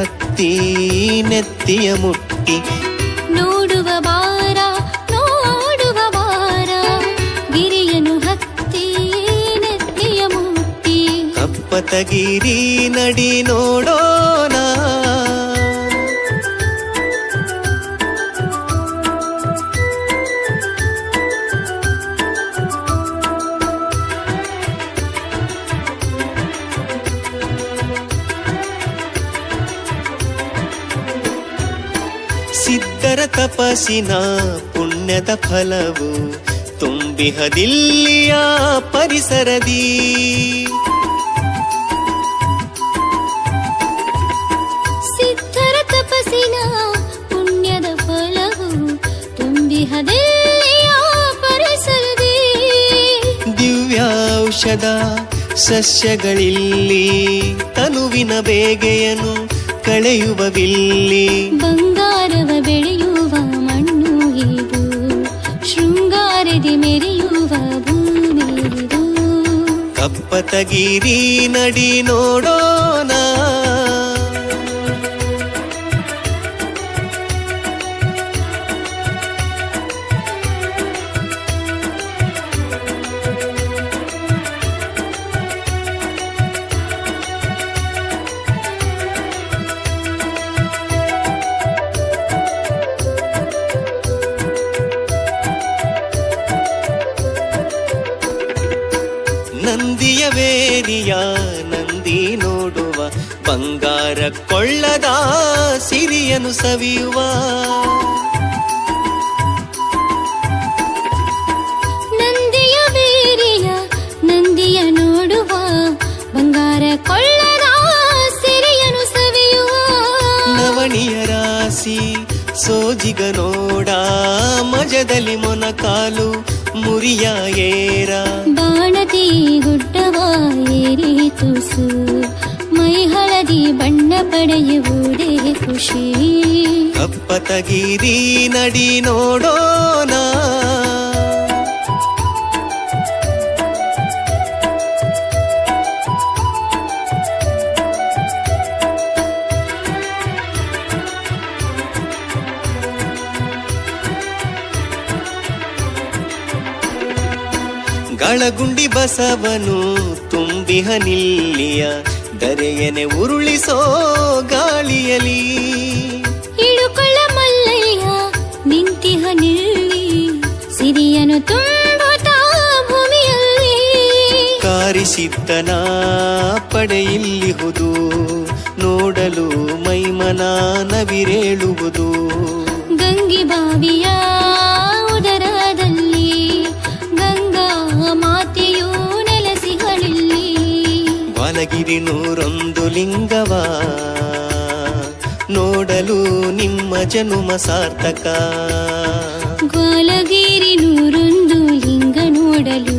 ಹತ್ತಿ ನೆತ್ತಿಯ ಮುಟ್ಟಿ ನೋಡುವ ಬಾರ ನೋಡುವ ಬಾರ ಗಿರಿಯನು ಹತ್ತಿ ನೆತ್ತಿಯ ಮುಟ್ಟಿ ಕಪ್ಪತಗಿರಿ ನಡಿ ನೋಡೋಣ ಸಿದ್ಧರ ತಪಸ್ಸಿನ ಪುಣ್ಯದ ಫಲವು ತುಂಬಿಹದಿಲ್ಲಿಯ ಪರಿಸರದಿ ಸಿದ್ಧರ ತಪಸ್ಸಿನ ಪುಣ್ಯದ ಫಲವು ತುಂಬಿಹದಿಲ್ಲಿಯ ಪರಿಸರದಿ ದಿವ್ಯೌಷಧ ಸಸ್ಯಗಳಿಲ್ಲಿ ತನುವಿನ ಬೇಗೆಯನ್ನು ಕಳೆಯುವವಿಲ್ಲಿ ಬಂಗಾರವ ಬೆಳೆಯುವ ಮಣ್ಣು ಇದು ಶೃಂಗಾರದಿ ಮೆರೆಯುವ ಭೂಮಿ ಇದು ಕಪ್ಪತಗಿರಿ ನಡಿ ನೋಡೋಣ ನಂದಿಯ ವೇರಿಯ ನಂದಿ ನೋಡುವ ಬಂಗಾರ ಕೊಳ್ಳದ ಸಿರಿಯನು ಸವಿಯುವ ನಂದಿಯ ವೇರಿಯ ನಂದಿಯ ನೋಡುವ ಬಂಗಾರ ಕೊಳ್ಳದ ಸಿರಿಯನು ಸವಿಯುವ ನವಣಿಯ ರಾಶಿ ಸೋಜಿಗ ನೋಡ ಮಜದಲ್ಲಿ ಮೊನಕಾಲು ಮುರಿಯ ಏರ ಬಾಣತಿ ಗುಡ್ಡವ ಏರಿ ತುಸು ಮೈ ಹಳದಿ ಬಣ್ಣ ಪಡೆಯುವುದೇ ಖುಷಿ ಕಪ್ಪತಗಿರಿ ನಡಿ ನೋಡೋಣ ಗಳಗುಂಡಿ ಬಸವನು ತುಂಬಿಹ ನಿಲ್ಲಿಯ ದರೆಯನೆ ಉರುಳಿಸೋ ಗಾಳಿಯಲಿ ಇಳುಕೊಳ್ಳ ಮಲ್ಲಯ್ಯ ನಿಂತಿಹ ನಿಲ್ಲಿ ಸಿರಿಯನು ತುಂಬುತ್ತ ಭೂಮಿಯಲ್ಲಿ ಕಾರಿಸಿದ್ದನ ಪಡೆಯಿಲ್ಲಿಹುದು ನೋಡಲು ಮೈಮನ ನವಿರೇಳುವುದು ಗಂಗಿ ಬಾವಿಯ ಉದರದಲ್ಲಿ ಗಂಗಾ ಮಾತೆಯು ನೆಲೆಸಿಗಳಿಲ್ಲಿ ಬಾಲಗಿರಿ ನೂರೊಂದು ಲಿಂಗವ ನೋಡಲು ನಿಮ್ಮ ಜನುಮ ಸಾರ್ಥಕ ಗ್ವಾಲಗಿರಿ ನೂರೊಂದು ಲಿಂಗ ನೋಡಲು